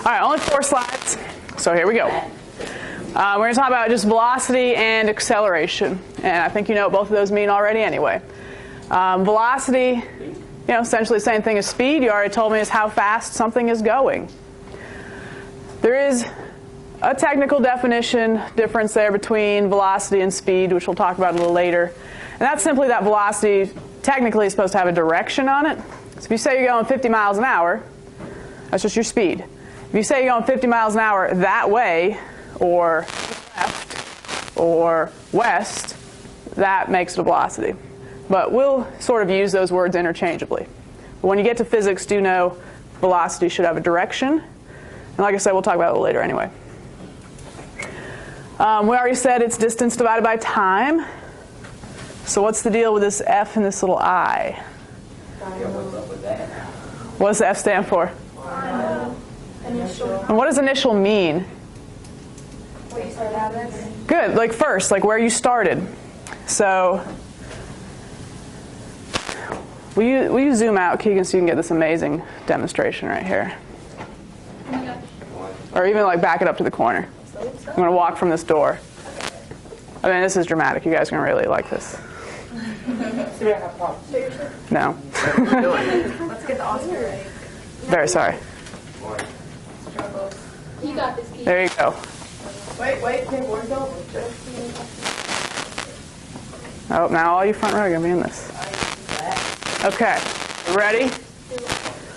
All right, only 4 slides, so here we go. We're going to talk about just velocity and acceleration, and I think you know what both of those mean already anyway. Velocity, essentially the same thing as speed. You already told me is how fast something is going. There is a technical definition difference there between velocity and speed, which we'll talk about a little later. And that's simply that velocity technically is supposed to have a direction on it. So if you say you're going 50 miles an hour, that's just your speed. If you say you're going 50 miles an hour that way, or left, or west, that makes it a velocity. But we'll sort of use those words interchangeably. But when you get to physics, do know velocity should have a direction. And like I said, we'll talk about it later anyway. We already said it's distance divided by time. So what's the deal with this F and this little I? What does the F stand for? Initial. And what does initial mean? Where you started out with? Good, like first, like where you started. So will you zoom out, Keegan, so you can get this amazing demonstration right here? Or even like back it up to the corner. I'm going to walk from this door. I mean, this is dramatic. You guys are going to really like this. No. Let's get the Oscar ready. Very sorry. You got this, Keith. There you go. Wait, where's the Oh, now all you front row are going to be in this. Okay. You ready?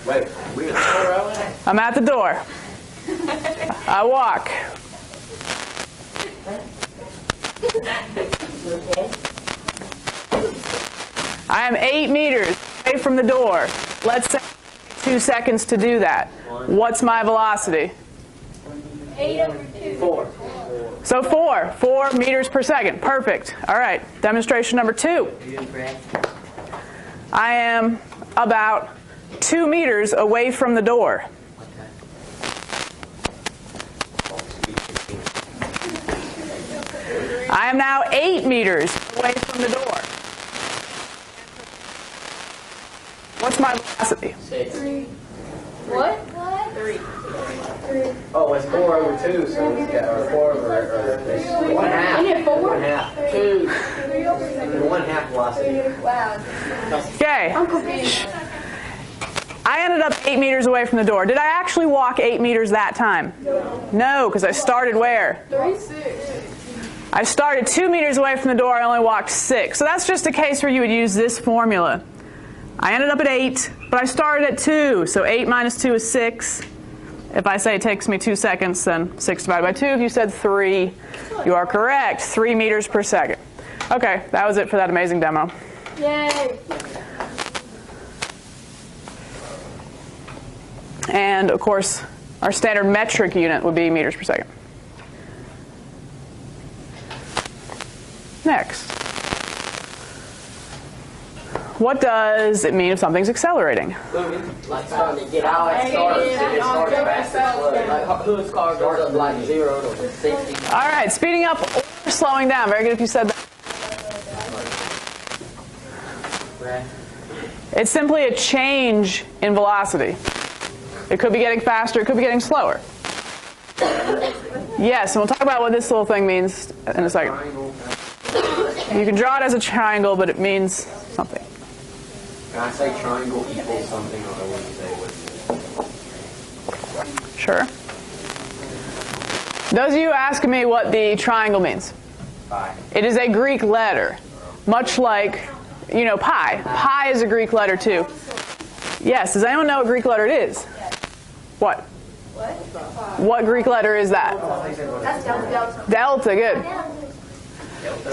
Wait, we in the row? I'm at the door. I walk. I am 8 meters away from the door. Let's say 2 seconds to do that. What's my velocity? 8/2. 4. So 4 meters per second. Perfect. All right, demonstration number 2. I am about 2 meters away from the door. I am now 8 meters away from the door. What's my velocity? 6. 3. What? 3. Oh, it's 4/2, so we got or 4 over 1/2. You did 4? 1/2. 2. 1/2 velocity. Wow. Okay. I'm confused. I ended up 8 meters away from the door. Did I actually walk 8 meters that time? No, because I started where? 3-6. I started 2 meters away from the door. I only walked 6. So that's just a case where you would use this formula. I ended up at 8, but I started at 2. So 8 minus 2 is 6. If I say it takes me 2 seconds, then 6 divided by 2. If you said 3, you are correct. 3 meters per second. Okay, that was it for that amazing demo. Yay. And of course, our standard metric unit would be meters per second. Next. What does it mean if something's accelerating? Like starting to get out, it starts fast and slow. Like whose car goes up like 0 to 60. All right, speeding up or slowing down. Very good if you said that. It's simply a change in velocity. It could be getting faster, it could be getting slower. Yes, and we'll talk about what this little thing means in a second. You can draw it as a triangle, but it means something. Can I say triangle equals something, or I wouldn't say what? Sure. Those of you asking me what the triangle means. Pi. It is a Greek letter, much like, pi. Pi is a Greek letter too. Yes, does anyone know what Greek letter it is? What? What Greek letter is that? That's delta. Delta, good.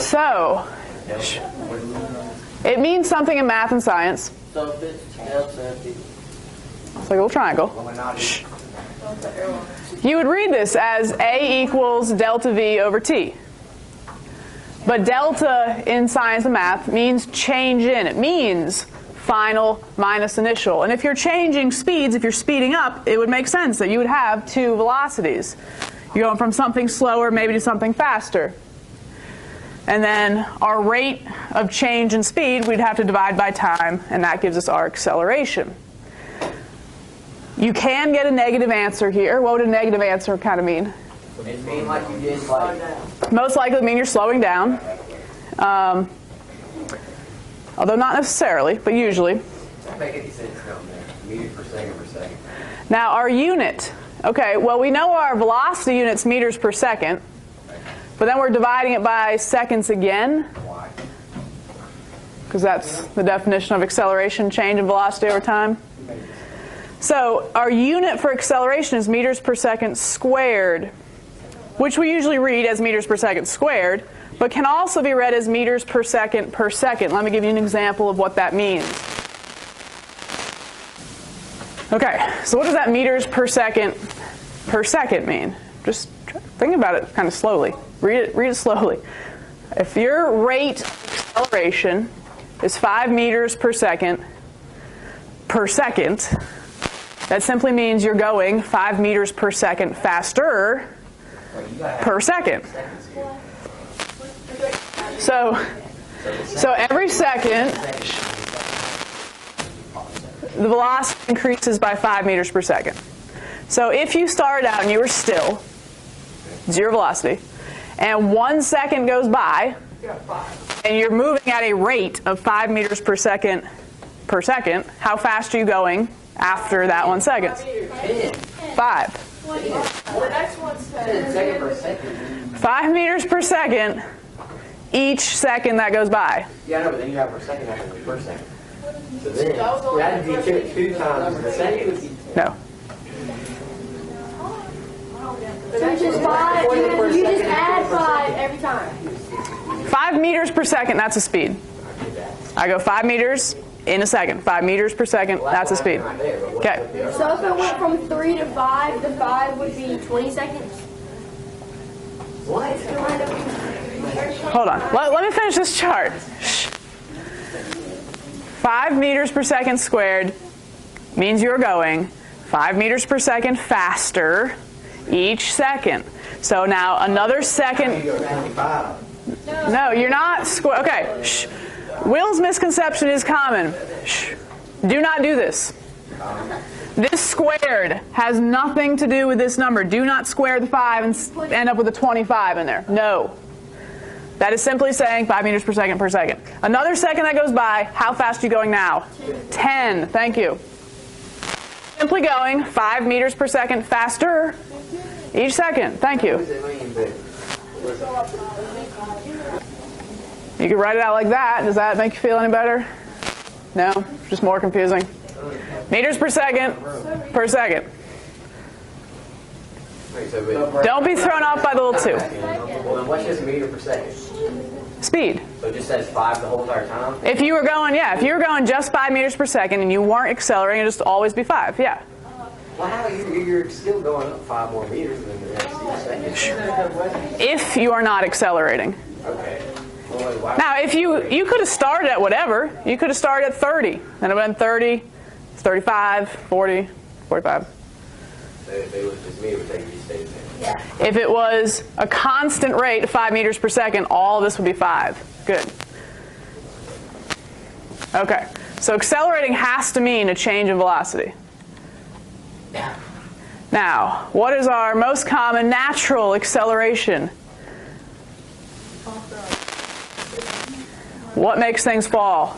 So, it means something in math and science. So if it's delta, It's like a little triangle. You would read this as A equals delta V over T. But delta in science and math means change in. It means final minus initial. And if you're changing speeds, if you're speeding up, it would make sense that you would have 2 velocities. You're going from something slower maybe to something faster. And then our rate of change in speed, we'd have to divide by time, and that gives us our acceleration. You can get a negative answer here. What would a negative answer kind of mean? It means like you just like. Most likely mean you're slowing down. Although not necessarily, but usually. Doesn't make any sense down there. Meters per second per second. Now our unit. Okay, well we know our velocity unit's meters per second, but then we're dividing it by seconds again. Why? Because that's the definition of acceleration, change in velocity over time. So our unit for acceleration is meters per second squared, which we usually read as meters per second squared, but can also be read as meters per second per second. Let me give you an example of what that means. Okay, so what does that meters per second mean? Just think about it kind of slowly. Read it slowly. If your rate of acceleration is 5 meters per second, that simply means you're going 5 meters per second faster per second. So every second, the velocity increases by 5 meters per second. So if you started out and you were still, zero velocity, and 1 second goes by, and you're moving at a rate of 5 meters per second, how fast are you going after that 1 second? 5. The next one's 10. Second per second. 5 meters per second each second that goes by. Yeah, I know, but then you have per second after the first second. So then, that'd be two times per second. No. Which is 5. You just add 5 every time. 5 meters per second, that's a speed. I go 5 meters in a second. 5 meters per second, that's a speed. Okay. So if it went from 3 to 5, the 5 would be 20 seconds. What? Hold on. Let me finish this chart. 5 meters per second squared means you're going 5 meters per second faster each second. So now another second. No, you're not. Okay. Shh. Will's misconception is common. Shh. Do not do this. This squared has nothing to do with this number. Do not square the 5 and end up with a 25 in there. No. That is simply saying 5 meters per second per second. Another second that goes by, how fast are you going now? 10. Thank you. Simply going 5 meters per second faster each second. Thank you. You can write it out like that. Does that make you feel any better? No? Just more confusing? Meters per second per second. Don't be thrown off by the little 2. Well, then what's just meter per second? Speed. So it just says 5 the whole entire time? If you were going just 5 meters per second and you weren't accelerating, it'd just always be 5. Yeah. Well, how you're still going up 5 more meters than the next second. If you are not accelerating. Okay. Well, why? Now, if you could have started at whatever. You could have started at 30. Then it would have been 30, 35, 40, 45. If it was just me, it would take you stay there. Yeah. If it was a constant rate of 5 meters per second, all of this would be 5. Good. Okay. So accelerating has to mean a change in velocity. Now, what is our most common natural acceleration? What makes things fall?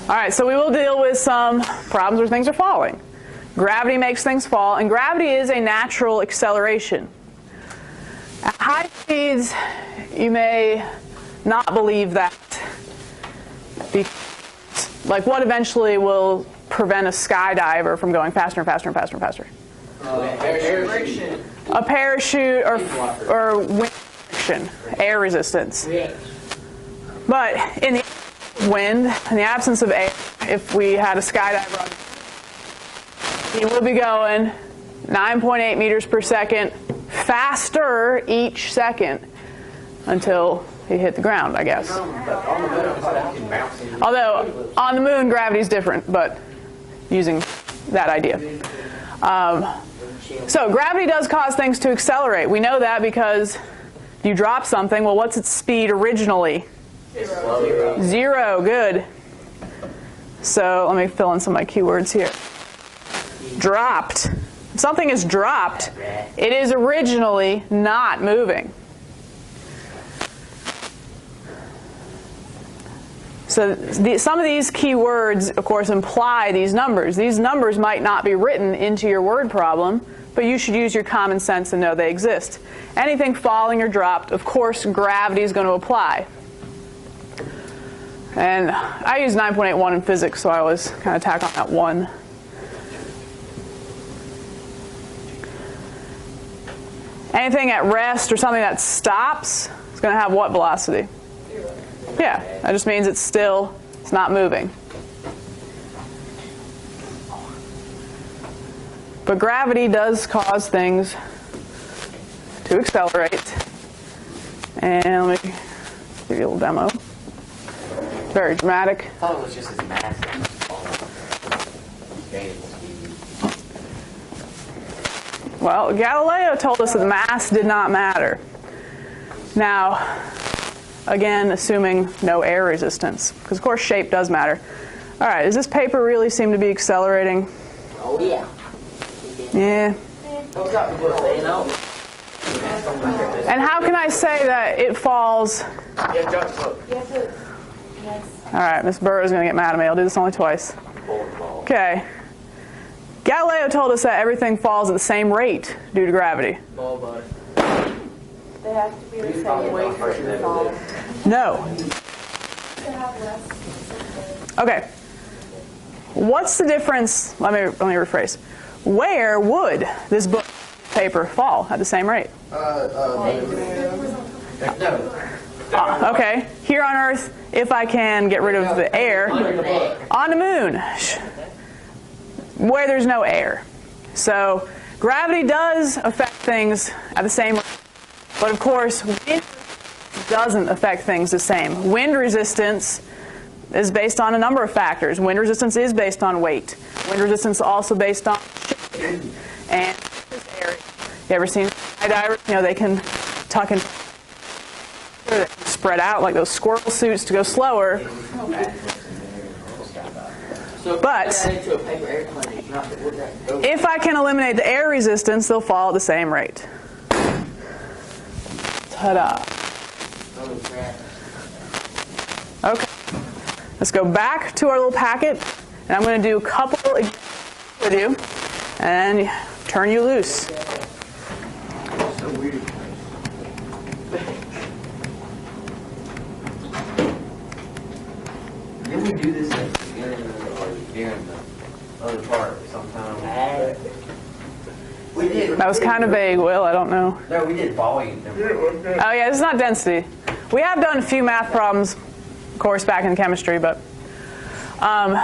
All right, so we will deal with some problems where things are falling. Gravity makes things fall, and gravity is a natural acceleration. At high speeds, you may not believe that. Like, what eventually will prevent a skydiver from going faster and faster and faster and faster? A parachute or wind friction, air resistance. But in the wind, in the absence of air, if we had a skydiver on, he would be going 9.8 meters per second faster each second until he hit the ground, I guess. Although on the moon gravity is different, but using that idea. So gravity does cause things to accelerate. We know that because you drop something, well, what's its speed originally? 0, good. So let me fill in some of my keywords here. Dropped. If something is dropped, it is originally not moving. So some of these keywords, of course, imply these numbers. These numbers might not be written into your word problem, but you should use your common sense and know they exist. Anything falling or dropped, of course, gravity is going to apply. And I use 9.81 in physics, so I always kind of tack on that 1. Anything at rest or something that stops is going to have what velocity? Yeah, that just means it's not moving. But gravity does cause things to accelerate. And let me give you a little demo. Very dramatic. I thought it was just his mass. Well, Galileo told us that mass did not matter. Now, again, assuming no air resistance, because of course shape does matter. All right, does this paper really seem to be accelerating? Oh yeah. Yeah. And how can I say that it falls? All right, Miss Burrow is going to get mad at me. I'll do this only twice. Okay. Galileo told us that everything falls at the same rate due to gravity. They have to be the same weight for it to fall. No. Okay. What's the difference? Let me rephrase. Where would this book paper fall at the same rate? Okay. Here on Earth, if I can get rid of the air, on the moon, where there's no air. So gravity does affect things at the same rate. But of course, wind doesn't affect things the same. Wind resistance is based on a number of factors. Wind resistance is based on weight. Wind resistance is also based on shape. And this area. You ever seen skydivers? You know, they can tuck and spread out like those squirrel suits to go slower. But if I can eliminate the air resistance, they'll fall at the same rate. Ta-da. Okay. Let's go back to our little packet, and I'm going to do a couple examples with you and turn you loose. Didn't we do this at the beginning or during the other part sometime? We did. That was kind of vague, Will. I don't know. No, we did volume. Oh, yeah, this is not density. We have done a few math problems, of course, back in chemistry, but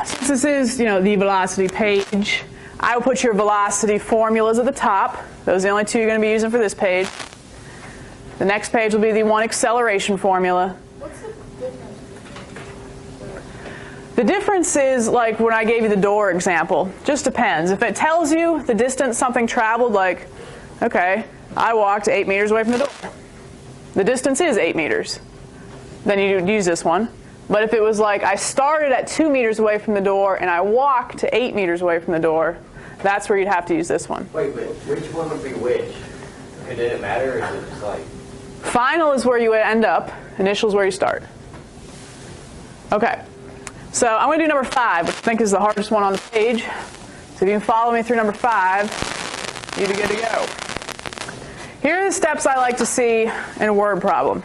since this is, the velocity page, I will put your velocity formulas at the top. Those are the only two you're going to be using for this page. The next page will be the one acceleration formula. What's the difference? The difference is, like when I gave you the door example, just depends. If it tells you the distance something traveled, like, okay, I walked 8 meters away from the door. The distance is 8 meters. Then you use this one. But if it was like, I started at 2 meters away from the door and I walked to 8 meters away from the door, that's where you'd have to use this one. Wait, but which one would be which? Did it matter, or is it just like... Final is where you would end up. Initial is where you start. Okay. So I'm going to do number 5, which I think is the hardest one on the page. So if you can follow me through number 5, you'd be good to go. Here are the steps I like to see in a word problem.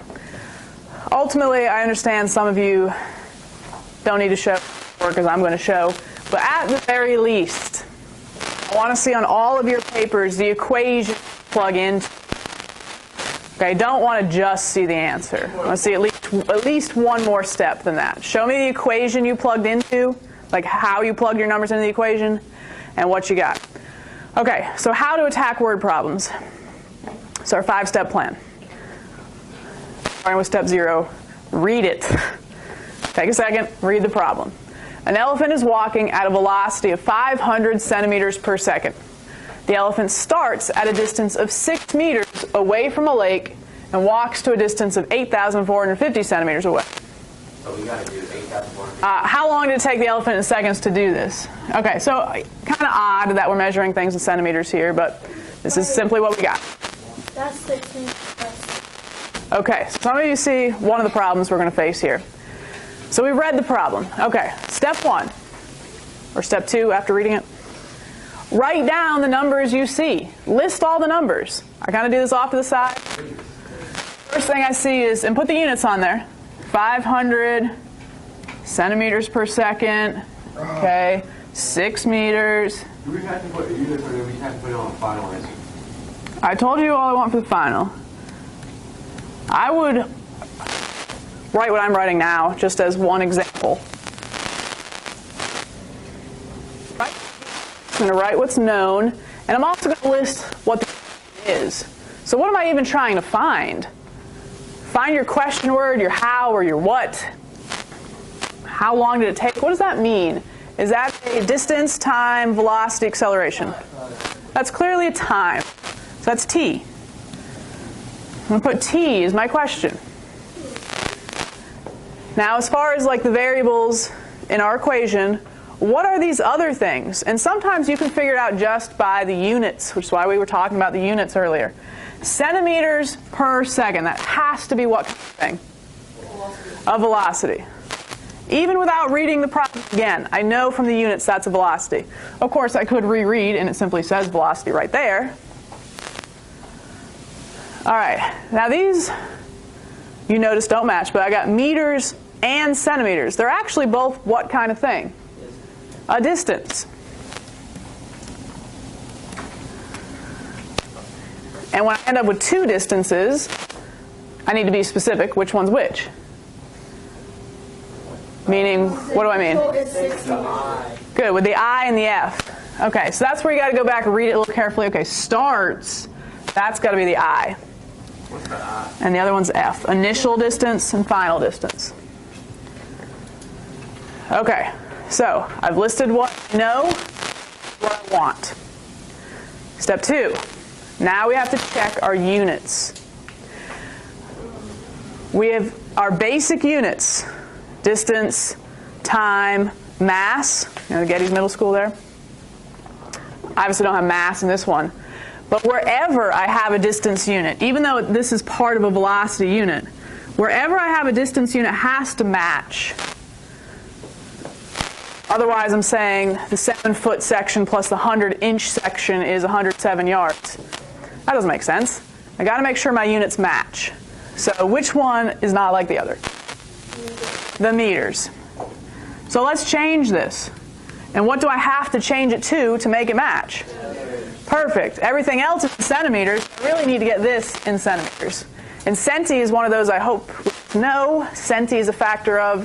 Ultimately, I understand some of you don't need to show work as I'm going to show, but at the very least, I want to see on all of your papers the equation plug in. Okay, don't want to just see the answer. I want to see at least one more step than that. Show me the equation you plugged into, like how you plugged your numbers into the equation, and what you got. Okay, so how to attack word problems. So our 5-step plan. Starting with step 0, read it. Take a second, read the problem. An elephant is walking at a velocity of 500 centimeters per second. The elephant starts at a distance of 6 meters away from a lake and walks to a distance of 8,450 centimeters away. So we got to do 8,400. How long did it take the elephant in seconds to do this? Okay, so kind of odd that we're measuring things in centimeters here, but this is simply what we got. That's 16. Okay, so some of you see one of the problems we're going to face here. So we've read the problem. Okay, step 1, or step 2 after reading it. Write down the numbers you see. List all the numbers. I kind of do this off to the side. First thing I see is, and put the units on there, 500 centimeters per second, okay, 6 meters. Do we have to put units or do we have to put it on a final answer? I told you all I want for the final. I would write what I'm writing now, just as one example. Right? I'm going to write what's known, and I'm also going to list what the is. So what am I even trying to find? Find your question word, your how, or your what. How long did it take? What does that mean? Is that a distance, time, velocity, acceleration? That's clearly a time. So that's t. I'm going to put t as my question. Now, as far as like the variables in our equation, what are these other things? And sometimes you can figure it out just by the units, which is why we were talking about the units earlier. Centimeters per second, that has to be what kind of thing? A velocity. Even without reading the problem again, I know from the units that's a velocity. Of course, I could reread, and it simply says velocity right there. All right, now these, you notice, don't match, but I got meters and centimeters. They're actually both what kind of thing? A distance. And when I end up with two distances, I need to be specific which one's which. Meaning, what do I mean? Good, with the I and the F. Okay, so that's where you got to go back and read it a little carefully. Okay, starts, that's got to be the I. What's the I? And the other one's F. Initial distance and final distance. Okay, so I've listed what I know, what I want. Step 2. Now we have to check our units. We have our basic units. Distance, time, mass. You know, Getty's Middle School there. I obviously don't have mass in this one. But wherever I have a distance unit, even though this is part of a velocity unit, wherever I have a distance unit has to match. Otherwise, I'm saying the 7-foot section plus the 100-inch section is 107 yards. That doesn't make sense. I got to make sure my units match. So which one is not like the other? The meters. So let's change this. And what do I have to change it to make it match? Perfect. Everything else is in centimeters. I really need to get this in centimeters. And centi is one of those I hope we know. Centi is a factor of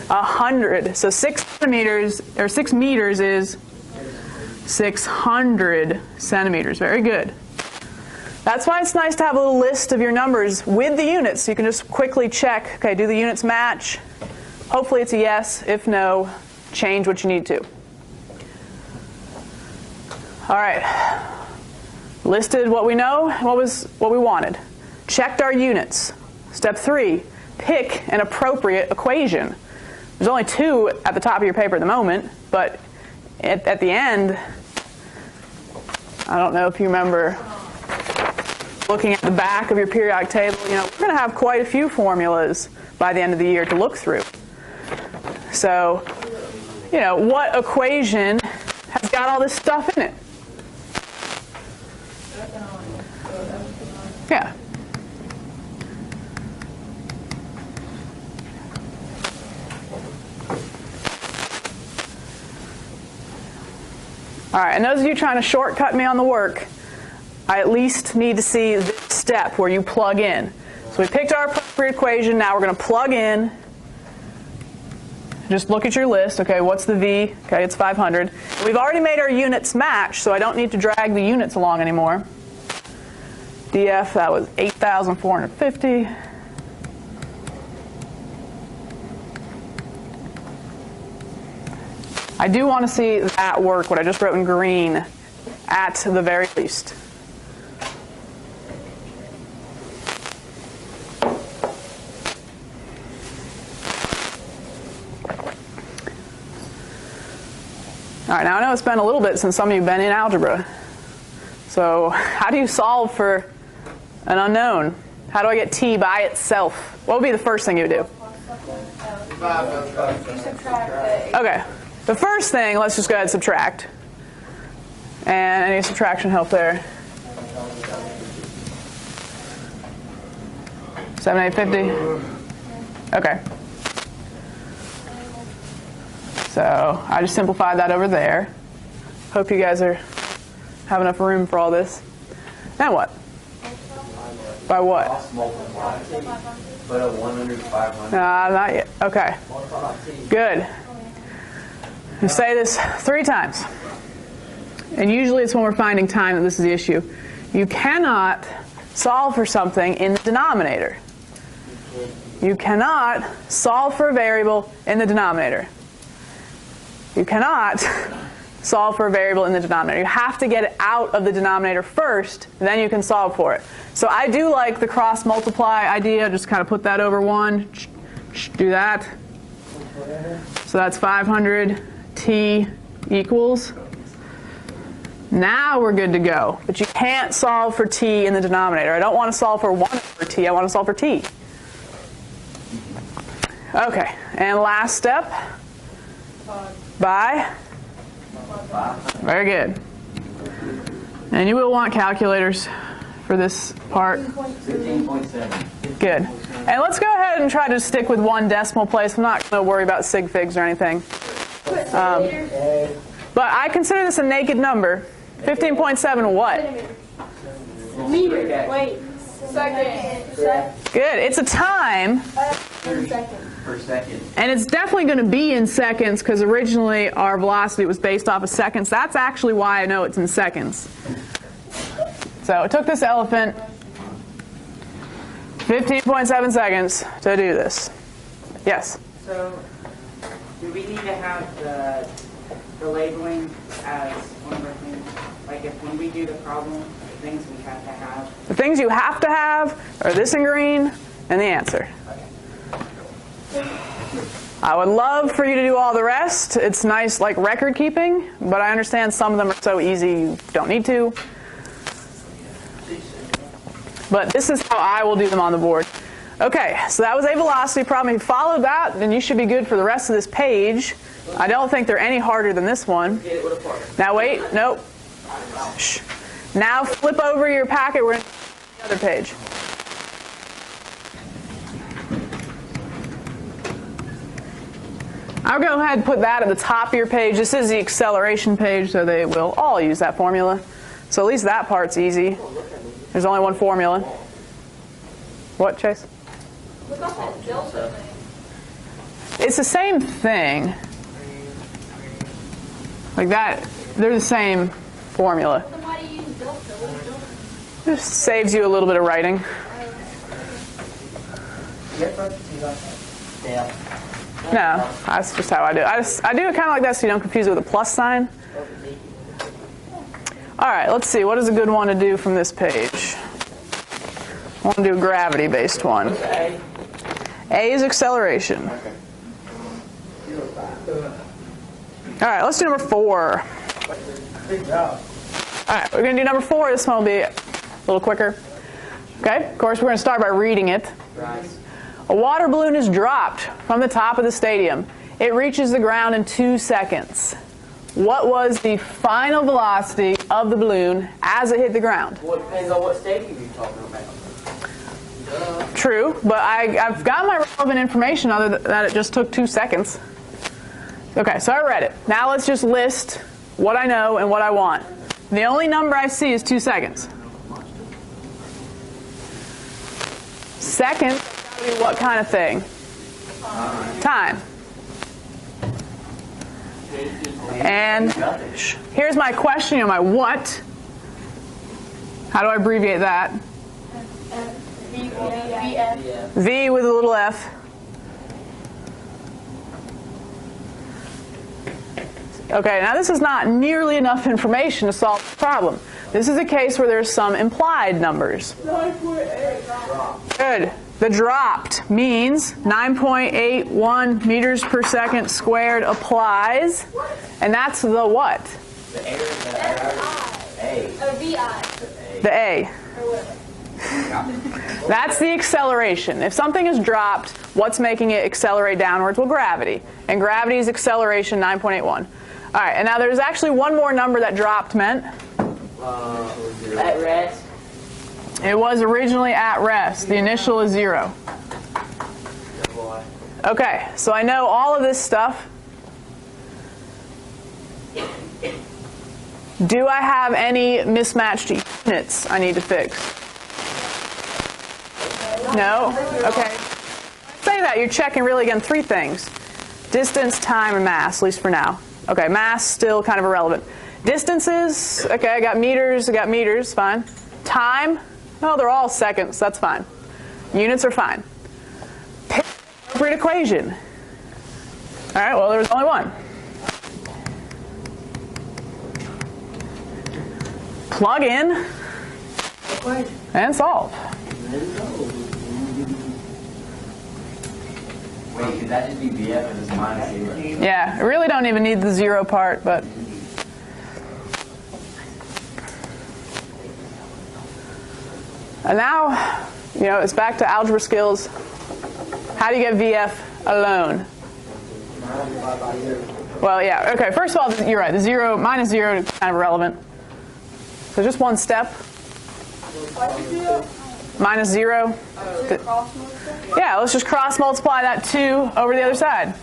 100. So 6 centimeters, or 6 meters is 600 centimeters. Very good. That's why it's nice to have a little list of your numbers with the units. So you can just quickly check, okay, do the units match? Hopefully it's a yes. If no, change what you need to. All right. Listed what we know and what we wanted. Checked our units. Step 3, pick an appropriate equation. There's only 2 at the top of your paper at the moment, but at the end, I don't know if you remember looking at the back of your periodic table, you know, we're going to have quite a few formulas by the end of the year to look through. So, you know, what equation has got all this stuff in it? Yeah. All right, and those of you trying to shortcut me on the work, I at least need to see this step where you plug in. So we picked our appropriate equation. Now we're going to plug in. Just look at your list. Okay, what's the V? Okay, it's 500. We've already made our units match, so I don't need to drag the units along anymore. DF, that was 8,450. I do want to see that work, what I just wrote in green, at the very least. All right, now I know it's been a little bit since some of you have been in algebra. So how do you solve for an unknown? How do I get t by itself? What would be the first thing you would do? Okay, the first thing, let's just go ahead and subtract. And any subtraction help there? 7850? Okay. So I just simplified that over there. Hope you guys have enough room for all this. Now what? By what? Put a 100, 500. Not yet. Okay. Good. You say this 3 times. And usually it's when we're finding time that this is the issue. You cannot solve for something in the denominator. You cannot solve for a variable in the denominator. You cannot solve for a variable in the denominator. You have to get it out of the denominator first, then you can solve for it. So I do like the cross multiply idea. Just kind of put that over 1. Do that. So that's 500 t equals. Now we're good to go. But you can't solve for t in the denominator. I don't want to solve for 1 over t. I want to solve for t. Okay, and last step. By? Very good. And you will want calculators for this part. 15.7. Good. And let's go ahead and try to stick with 1 decimal place. I'm not going to worry about sig figs or anything. But I consider this a naked number. 15.7 what? Meter. Wait. Second. Good. It's a time. Per second. And it's definitely going to be in seconds because originally our velocity was based off of seconds. That's actually why I know it's in seconds. So it took this elephant 15.7 seconds to do this. Yes? So, do we need to have the labeling as one of our things? Like if when we do the problem, the things we have to have? The things you have to have are this in green and the answer. I would love for you to do all the rest. It's nice like record keeping, but I understand some of them are so easy you don't need to. But this is how I will do them on the board. Okay, so that was a velocity problem. If you followed that, then you should be good for the rest of this page. I don't think they're any harder than this one. Now wait, nope. Shh. Now flip over your packet. We're on the other page. I'll go ahead and put that at the top of your page. This is the acceleration page, so they will all use that formula. So at least that part's easy. There's only one formula. What, Chase? Look at that delta thing. It's the same thing. Like that, they're the same formula. Then why do you use delta? What is delta? Just saves you a little bit of writing. No, that's just how I do it. I do it kind of like that so you don't confuse it with a plus sign. All right, let's see. What is a good one to do from this page? I want to do a gravity-based one. A is acceleration. All right, let's do number 4. All right, we're going to do number 4. This one will be a little quicker. Okay, of course, we're going to start by reading it. A water balloon is dropped from the top of the stadium. It reaches the ground in 2 seconds. What was the final velocity of the balloon as it hit the ground? Well, it depends on what stadium you're talking about. True, but I've got my relevant information other than that it just took 2 seconds. Okay, so I read it. Now let's just list what I know and what I want. The only number I see is 2 seconds. Seconds, gotta be what kind of thing? Time. And here's my question, my what. How do I abbreviate that? V with a little f. Okay, now this is not nearly enough information to solve the problem. This is a case where there's some implied numbers. Good. The dropped means 9.81 meters per second squared applies. And that's the what? The air is the A. Or VI. The A. Or whatever. That's the acceleration. If something is dropped, what's making it accelerate downwards? Well, gravity. And gravity's acceleration, 9.81. All right, and now there's actually one more number that dropped meant. At rest. It was originally at rest. The initial is 0. Okay, so I know all of this stuff. Do I have any mismatched units I need to fix? No? Okay. Say that, you're checking really, again, 3 things. Distance, time, and mass, at least for now. Okay, mass, still kind of irrelevant. Distances, okay, I got meters, fine. Time, no, they're all seconds, that's fine. Units are fine. Pick the appropriate equation. All right, well, there was only one. Plug in and solve. Wait, could that just be VF and it's minus 0? Yeah, I really don't even need the 0 part, but. And now, it's back to algebra skills. How do you get VF alone? Well, yeah, okay, first of all, you're right, the 0, minus 0 is kind of irrelevant. So just one step. Minus 0. Yeah, let's just cross multiply that 2 over the other side.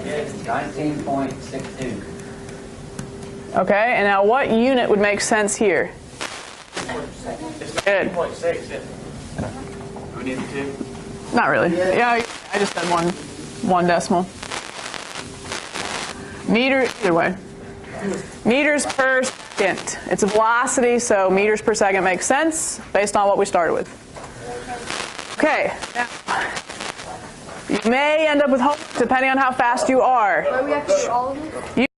Yes, 19.62. Okay, and now what unit would make sense here? Good. 2.6, yeah. Do we need the 2? Not really. Yeah, I just said one decimal. Meter, either way. Meters per second. It's a velocity, so meters per second makes sense based on what we started with. Okay, now, you may end up with homework depending on how fast you are. But we have to do all of it?